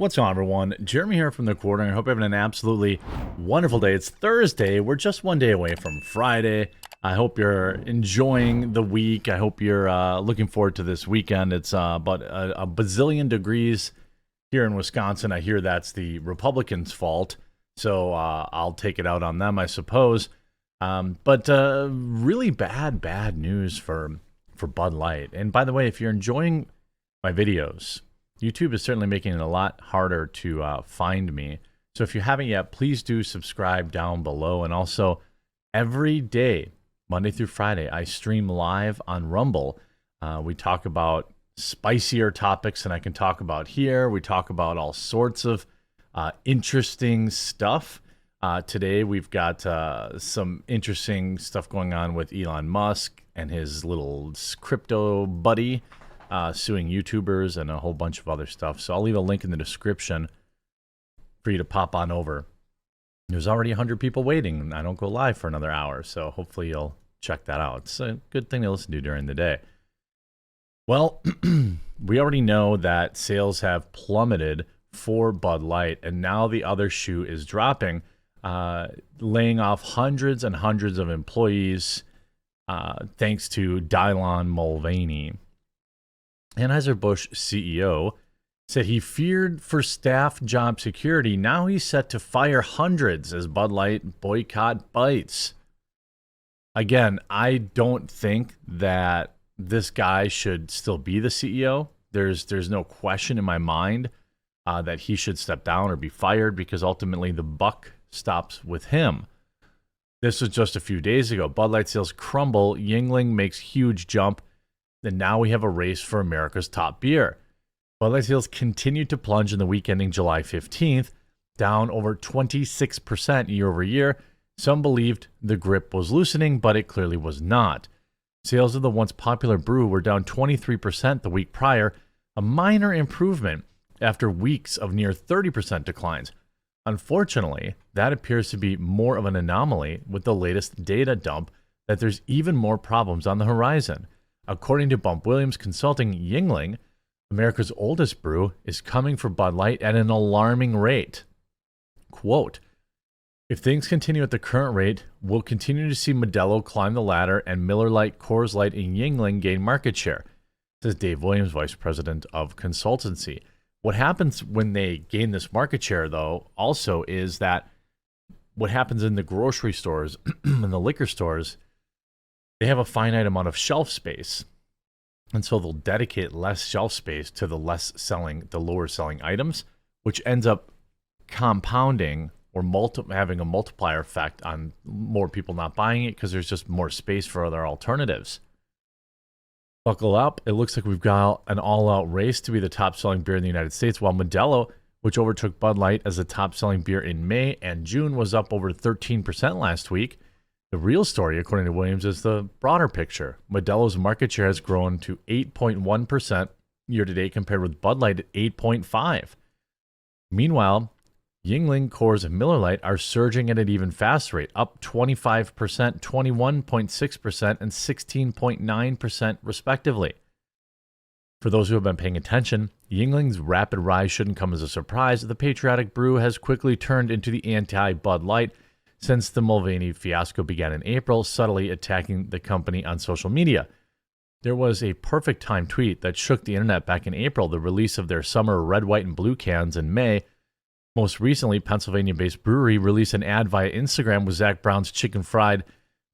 What's going on, everyone? Jeremy here from The Quarter. I hope you're having an absolutely wonderful day. It's Thursday. We're just one day away from Friday. I hope you're enjoying the week. I hope you're looking forward to this weekend. It's about a bazillion degrees here in Wisconsin. I hear that's the Republicans' fault, so I'll take it out on them, I suppose. But really bad news for Bud Light. And by the way, if you're enjoying my videos, YouTube is certainly making it a lot harder to find me. So if you haven't yet, please do subscribe down below. And also, every day, Monday through Friday, I stream live on Rumble. We talk about spicier topics than I can talk about here. We talk about all sorts of interesting stuff. Today, we've got some interesting stuff going on with Elon Musk and his little crypto buddy. Suing YouTubers and a whole bunch of other stuff. So I'll leave a link in the description for you to pop on over. There's already 100 people waiting, and I don't go live for another hour, so hopefully you'll check that out. It's a good thing to listen to during the day. Well, we already know that sales have plummeted for Bud Light, and now the other shoe is dropping, laying off hundreds and hundreds of employees thanks to Dylan Mulvaney. Anheuser-Busch CEO said he feared for staff job security. Now he's set to fire hundreds as Bud Light boycott bites. Again, I don't think that this guy should still be the CEO. There's no question in my mind that he should step down or be fired because ultimately the buck stops with him. This was just a few days ago. Bud Light sales crumble. Yuengling makes huge jump. And now we have a race for America's top beer. Bud Light sales continued to plunge in the week ending July 15th, down over 26% year over year. Some believed the grip was loosening, but it clearly was not. Sales of the once popular brew were down 23% the week prior, a minor improvement after weeks of near 30% declines. Unfortunately, that appears to be more of an anomaly with the latest data dump that there's even more problems on the horizon. According to Bump Williams Consulting, Yuengling, America's oldest brew, is coming for Bud Light at an alarming rate. Quote, if things continue at the current rate, we'll continue to see Modelo climb the ladder and Miller Lite, Coors Light, and Yuengling gain market share, says Dave Williams, Vice President of Consultancy. What happens when they gain this market share, though, also is that what happens in the grocery stores and the liquor stores, they have a finite amount of shelf space, and so they'll dedicate less shelf space to the lower selling items, which ends up compounding or having a multiplier effect on more people not buying it because there's just more space for other alternatives. Buckle up. It looks like we've got an all-out race to be the top-selling beer in the United States, while Modelo, which overtook Bud Light as the top-selling beer in May and June, was up over 13% last week. The real story, according to Williams, is the broader picture. Modelo's market share has grown to 8.1% year-to-date compared with Bud Light at 8.5%. Meanwhile, Yuengling, Coors, and Miller Lite are surging at an even faster rate, up 25%, 21.6%, and 16.9% respectively. For those who have been paying attention, Yuengling's rapid rise shouldn't come as a surprise. The patriotic brew has quickly turned into the anti-Bud Light since the Mulvaney fiasco began in April, subtly attacking the company on social media. There was a perfect time tweet that shook the internet back in April, the release of their summer red, white, and blue cans in May. Most recently, Pennsylvania-based brewery released an ad via Instagram with Zach Brown's Chicken Fried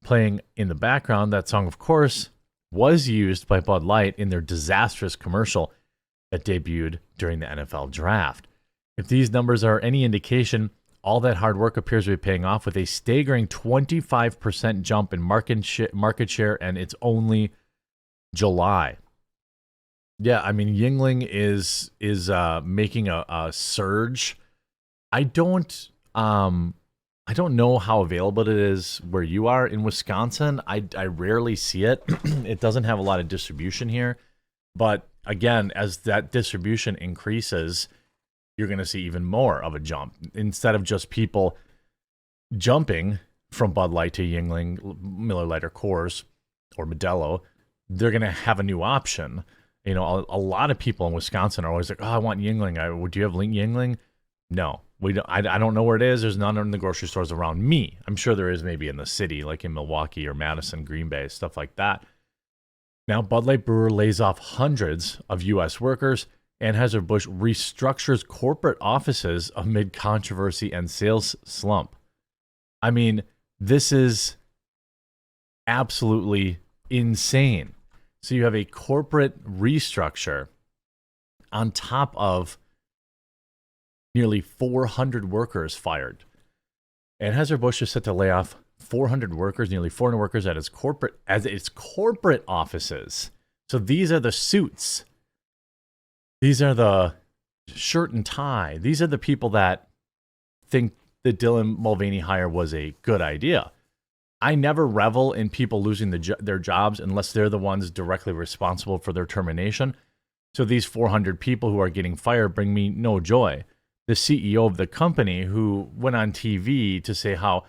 playing in the background. That song, of course, was used by Bud Light in their disastrous commercial that debuted during the NFL draft. If these numbers are any indication, all that hard work appears to be paying off with a staggering 25% jump in market share, and it's only July. Yeah, I mean, Yuengling is making a surge. I don't know how available it is where you are in Wisconsin. I rarely see it. It doesn't have a lot of distribution here. But again, as that distribution increases, you're going to see even more of a jump. Instead of just people jumping from Bud Light to Yuengling, Miller Lite, or Coors, or Modelo, they're going to have a new option. You know, a lot of people in Wisconsin are always like, "Oh, I want Yingling. Do you have Yingling?" No, we don't. I don't know where it is. There's none in the grocery stores around me. I'm sure there is maybe in the city, like in Milwaukee or Madison, Green Bay, stuff like that. Now, Bud Light Brewer lays off hundreds of U.S. workers. Anheuser-Busch restructures corporate offices amid controversy and sales slump. I mean, this is absolutely insane. So you have a corporate restructure on top of nearly 400 workers fired. Anheuser-Busch is set to lay off 400 workers, nearly 400 workers at its corporate offices. So these are the suits. These are the shirt and tie. These are the people that think the Dylan Mulvaney hire was a good idea. I never revel in people losing their jobs unless they're the ones directly responsible for their termination. So these 400 people who are getting fired bring me no joy. The CEO of the company, who went on TV to say how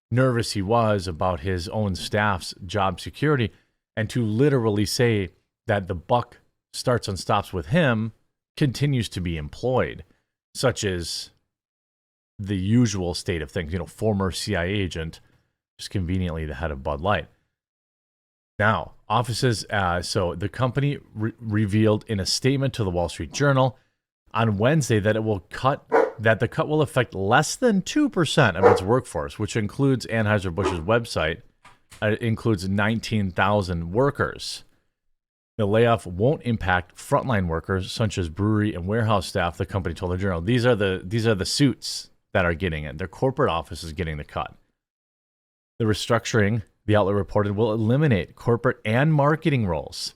nervous he was about his own staff's job security, and to literally say that the buck starts and stops with him, continues to be employed, such as the usual state of things. You know, former CIA agent, just conveniently the head of Bud Light. Now, offices, so the company revealed in a statement to the Wall Street Journal on Wednesday that the cut will affect less than 2% of its workforce, which includes Anheuser-Busch's website. It includes 19,000 workers. The layoff won't impact frontline workers, such as brewery and warehouse staff, the company told the Journal. These are the suits that are getting it. Their corporate office is getting the cut. The restructuring, the outlet reported, will eliminate corporate and marketing roles.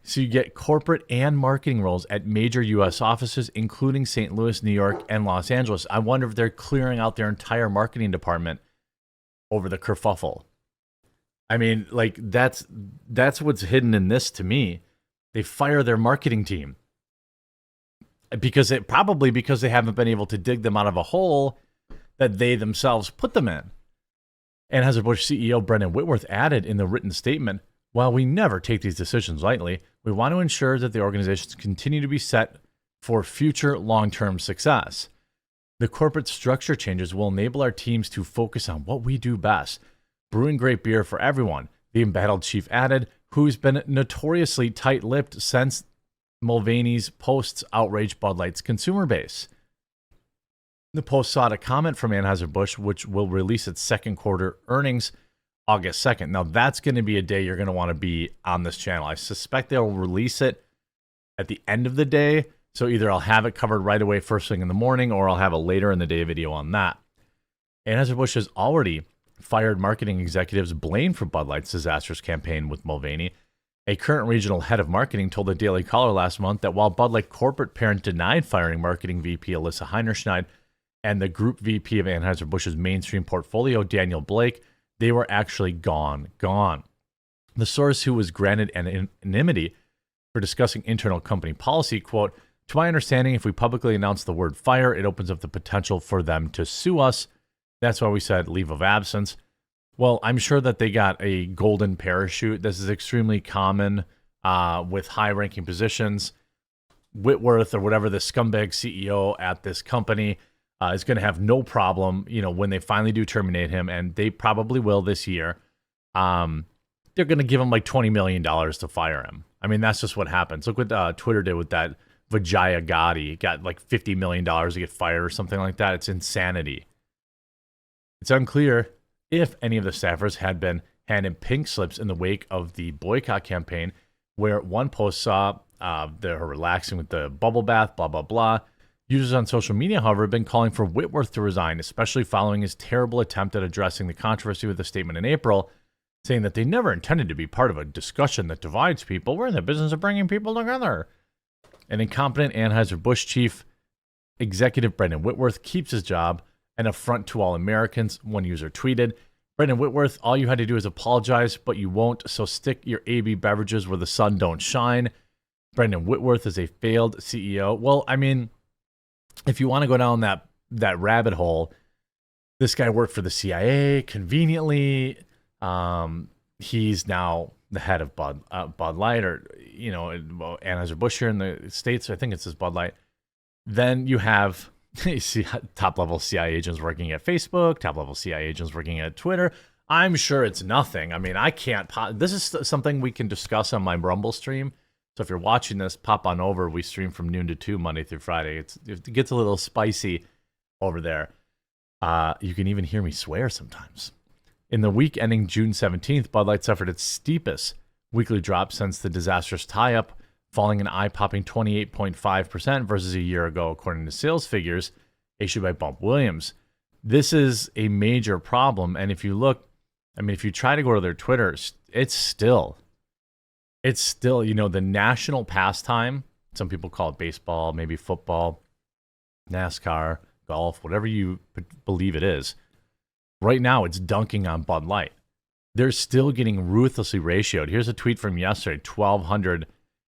So you get corporate and marketing roles at major U.S. offices, including St. Louis, New York, and Los Angeles. I wonder if they're clearing out their entire marketing department over the kerfuffle. I mean, like, that's what's hidden in this to me. They fire their marketing team because they haven't been able to dig them out of a hole that they themselves put them in. Anheuser-Busch CEO Brendan Whitworth added in the written statement, "While we never take these decisions lightly, we want to ensure that the organizations continue to be set for future long-term success. The corporate structure changes will enable our teams to focus on what we do best, brewing great beer for everyone," the embattled chief added, who's been notoriously tight-lipped since Mulvaney's posts outraged Bud Light's consumer base. The Post sought a comment from Anheuser-Busch, which will release its second quarter earnings August 2nd. Now, that's going to be a day you're going to want to be on this channel. I suspect they'll release it at the end of the day, so either I'll have it covered right away first thing in the morning, or I'll have a later in the day video on that. Anheuser-Busch has already fired marketing executives blamed for Bud Light's disastrous campaign with Mulvaney. A current regional head of marketing told the Daily Caller last month that while Bud Light corporate parent denied firing marketing VP Alyssa Heinerscheid and the group VP of Anheuser-Busch's mainstream portfolio, Daniel Blake, they were actually gone. The source, who was granted anonymity for discussing internal company policy, quote, "To my understanding, if we publicly announce the word fire, it opens up the potential for them to sue us. That's why we said leave of absence." Well, I'm sure that they got a golden parachute. This is extremely common with high-ranking positions. Whitworth, or whatever, the scumbag CEO at this company, is going to have no problem, when they finally do terminate him, and they probably will this year. They're going to give him like $20 million to fire him. I mean, that's just what happens. Look what Twitter did with that Vijaya Gotti. Got like $50 million to get fired or something like that. It's insanity. It's unclear if any of the staffers had been handed pink slips in the wake of the boycott campaign, where one post saw her relaxing with the bubble bath, blah, blah, blah. Users on social media, however, have been calling for Whitworth to resign, especially following his terrible attempt at addressing the controversy with a statement in April, saying that they never intended to be part of a discussion that divides people. We're in the business of bringing people together. An incompetent Anheuser-Busch chief executive, Brendan Whitworth, keeps his job, an affront to all Americans, one user tweeted. Brendan Whitworth, all you had to do is apologize, but you won't, so stick your AB beverages where the sun don't shine. Brendan Whitworth is a failed CEO. Well, I mean, if you want to go down that rabbit hole, this guy worked for the CIA conveniently. He's now the head of Bud Light, or Anheuser-Busch here in the States. I think it's this Bud Light. Then you have top level CIA agents working at Facebook, top level CIA agents working at Twitter. I'm sure it's nothing. I mean, I can't. This is something we can discuss on my Rumble stream. So if you're watching this, pop on over. We stream from noon to 2 Monday through Friday. It gets a little spicy over there. You can even hear me swear sometimes. In the week ending June 17th, Bud Light suffered its steepest weekly drop since the disastrous tie-up, falling an eye-popping 28.5% versus a year ago, according to sales figures issued by Bump Williams. This is a major problem, and if you look, I mean, if you try to go to their Twitter, it's still, the national pastime. Some people call it baseball, maybe football, NASCAR, golf, whatever you believe it is. Right now, it's dunking on Bud Light. They're still getting ruthlessly ratioed. Here's a tweet from yesterday, 1,200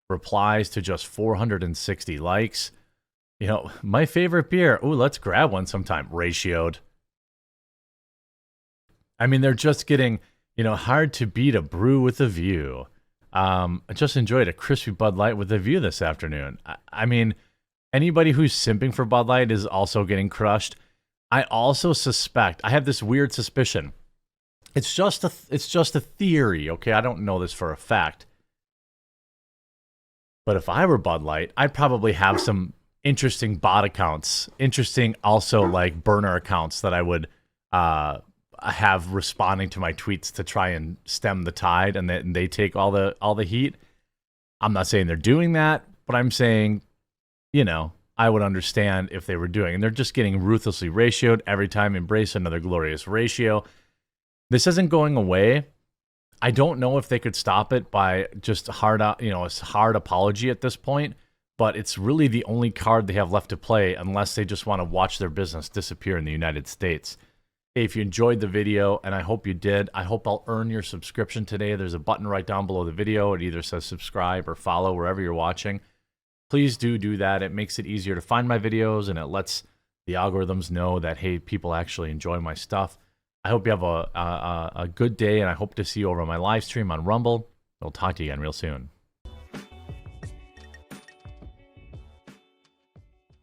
replies to just 460 likes. My favorite beer. Ooh, let's grab one sometime. Ratioed. I mean, they're just getting, hard to beat a brew with a view. I just enjoyed a crispy Bud Light with a view this afternoon. I mean, anybody who's simping for Bud Light is also getting crushed. I also suspect, I have this weird suspicion. It's just a theory, okay? I don't know this for a fact. But if I were Bud Light, I'd probably have some interesting bot accounts, interesting also like burner accounts that I would have responding to my tweets to try and stem the tide, and they take all the heat. I'm not saying they're doing that, but I'm saying, I would understand if they were doing, and they're just getting ruthlessly ratioed every time. Embrace another glorious ratio. This isn't going away. I don't know if they could stop it by just a hard apology at this point, but it's really the only card they have left to play unless they just want to watch their business disappear in the United States. Hey, if you enjoyed the video, and I hope you did, I hope I'll earn your subscription today. There's a button right down below the video. It either says subscribe or follow wherever you're watching. Please do that. It makes it easier to find my videos, and it lets the algorithms know that, hey, people actually enjoy my stuff. I hope you have a good day, and I hope to see you over on my live stream on Rumble. I'll talk to you again real soon.